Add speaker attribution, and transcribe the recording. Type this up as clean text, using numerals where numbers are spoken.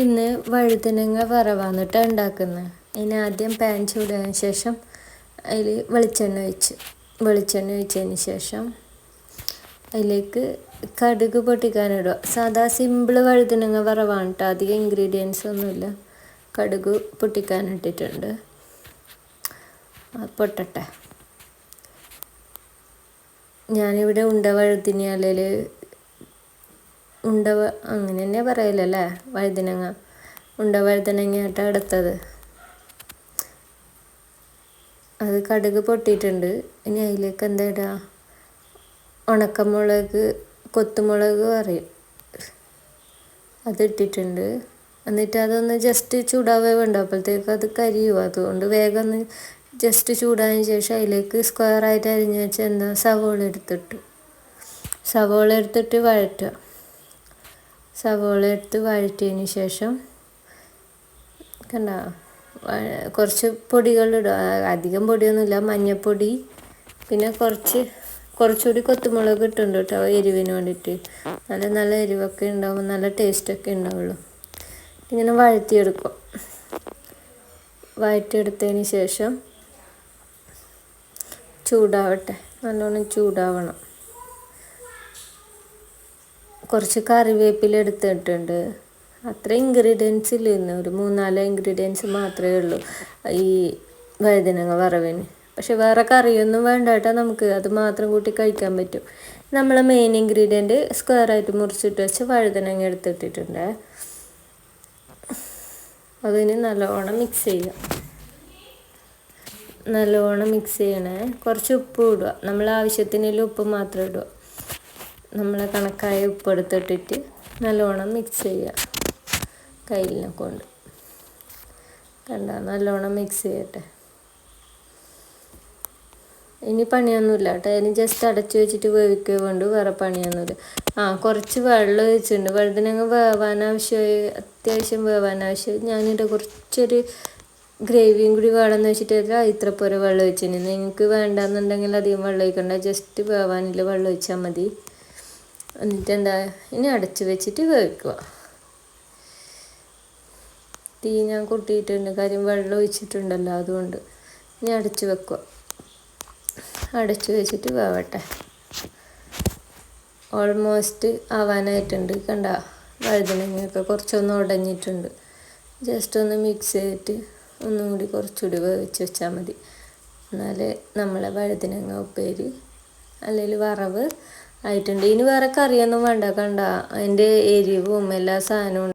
Speaker 1: ഇന്ന് വഴുതനങ്ങ വറവാന്നിട്ടാണ് ഉണ്ടാക്കുന്നത്. അതിന് ആദ്യം പാൻ ചൂടായതിന് ശേഷം അതിൽ വെളിച്ചെണ്ണ ഒഴിച്ചതിന് ശേഷം അതിലേക്ക് കടുക് പൊട്ടിക്കാനിടുക. സാധാ സിമ്പിൾ വഴുതനങ്ങ വറവാണ് കേട്ടോ, അധികം ഇൻഗ്രീഡിയൻസ് ഒന്നുമില്ല. കടുക് പൊട്ടിക്കാനിട്ടിട്ടുണ്ട്, പൊട്ടട്ടെ. ഞാനിവിടെ വഴുതിനിയലയിൽ അങ്ങനെ തന്നെ പറയലല്ലേ, വഴുതനങ്ങ വഴുതനങ്ങയായിട്ടാണ് എടുത്തത്. അത് കടുക് പൊട്ടിയിട്ടുണ്ട്. ഇനി അതിലേക്ക് എന്താ ഇടുക? ഉണക്കമുളക്, കൊത്തുമുളക് പറയും, അതിട്ടിട്ടുണ്ട്. എന്നിട്ട് അതൊന്ന് ജസ്റ്റ് ചൂടാവേ വേണ്ട, അപ്പോഴത്തേക്ക് അത് കരിയും. അതുകൊണ്ട് വേഗം ഒന്ന് ജസ്റ്റ് ചൂടായതിന് ശേഷം അതിലേക്ക് സ്ക്വയറായിട്ട് അരിഞ്ഞ് വെച്ച സവോള എടുത്തിട്ട് വഴറ്റുക. സവോള എടുത്ത് വഴറ്റിയതിന് ശേഷം കുറച്ച് പൊടികളിടുക. അധികം പൊടിയൊന്നുമില്ല, മഞ്ഞൾപ്പൊടി, പിന്നെ കുറച്ചുകൂടി കൊത്തുമുളക് ഇട്ടുണ്ട് കേട്ടോ, എരിവിന് വേണ്ടിയിട്ട്. നല്ല എരിവൊക്കെ ഉണ്ടാവും, നല്ല ടേസ്റ്റൊക്കെ ഉണ്ടാവുള്ളൂ. ഇങ്ങനെ വഴറ്റിയെടുത്തതിന് ശേഷം ചൂടാവട്ടെ, നല്ലോണം ചൂടാവണം. കുറച്ച് കറിവേപ്പില എടുത്തിട്ടുണ്ട്. അത്ര ഇൻഗ്രീഡിയൻസ് ഇല്ല, ഇന്ന് ഒരു 3-4 ഇൻഗ്രീഡിയൻസ് മാത്രമേ ഉള്ളൂ ഈ വഴുതനങ്ങ വറവിന്. പക്ഷെ വേറെ കറിയൊന്നും വേണ്ട കേട്ടോ, നമുക്ക് അത് മാത്രം കൂട്ടി കഴിക്കാൻ പറ്റും. നമ്മൾ മെയിൻ ഇൻഗ്രീഡിയൻറ്റ് സ്ക്വയറായിട്ട് മുറിച്ചിട്ട് വെച്ച് വഴുതനങ്ങ എടുത്തിട്ടിട്ടുണ്ട്. അതിന് നല്ലോണം മിക്സ് ചെയ്യണേ. കുറച്ച് ഉപ്പ് ഇടുക, നമ്മൾ ആവശ്യത്തിനുള്ള ഉപ്പ് മാത്രം ഇടുക. നമ്മളെ കണക്കായ ഉപ്പ് എടുത്തിട്ടിട്ട് നല്ലോണം മിക്സ് ചെയ്യുക കയ്യിലിനെ കൊണ്ട്. നല്ലോണം മിക്സ് ചെയ്യട്ടെ. ഇനി പണിയൊന്നുമില്ല കേട്ടോ, ഇനി ജസ്റ്റ് അടച്ചു വെച്ചിട്ട് വേവിക്കുക വേണ്ടു, വേറെ പണിയൊന്നുമില്ല. കുറച്ച് വെള്ളം ഒഴിച്ചിട്ടുണ്ട്. വഴുതനങ്ങ അത്യാവശ്യം വേവാനാവശ്യം. ഞാനിവിടെ കുറച്ചൊരു ഗ്രേവിയും കൂടി വേണമെന്ന് വെച്ചിട്ട് ഇത്ര പോരെ വെള്ളം ഒഴിച്ചിന്. നിങ്ങൾക്ക് വേണ്ടെന്നുണ്ടെങ്കിൽ അധികം വെള്ളം ഒഴിക്കണ്ട, ജസ്റ്റ് വേവാനില്ല വെള്ളം ഒഴിച്ചാൽ മതി. എന്നിട്ട് ഇനി അടച്ച് വെച്ചിട്ട് വേവിക്കുക. തീ ഞാൻ കൂട്ടിയിട്ടുണ്ട്, കാര്യം വെള്ളം ഒഴിച്ചിട്ടുണ്ടല്ലോ, അതുകൊണ്ട്. ഇനി അടച്ച് വെക്കുക. അടച്ച് വെച്ചിട്ട് വേവട്ടെ. ഓൾമോസ്റ്റ് ആവാനായിട്ടുണ്ട്. വഴുതനങ്ങയൊക്കെ കുറച്ചൊന്ന് ഉടഞ്ഞിട്ടുണ്ട്. ജസ്റ്റ് ഒന്ന് മിക്സ് ചെയ്തിട്ട് ഒന്നും കൂടി കുറച്ചുകൂടി വേവിച്ച് വെച്ചാൽ മതി. എന്നാലേ നമ്മളെ വഴുതനങ്ങ ഉപ്പേരി അല്ലെങ്കിൽ വറവ് ആയിട്ടുണ്ട്. ഇനി വേറെ കറിയൊന്നും വേണ്ട. അതിൻ്റെ എരിവും എല്ലാ സാധനവും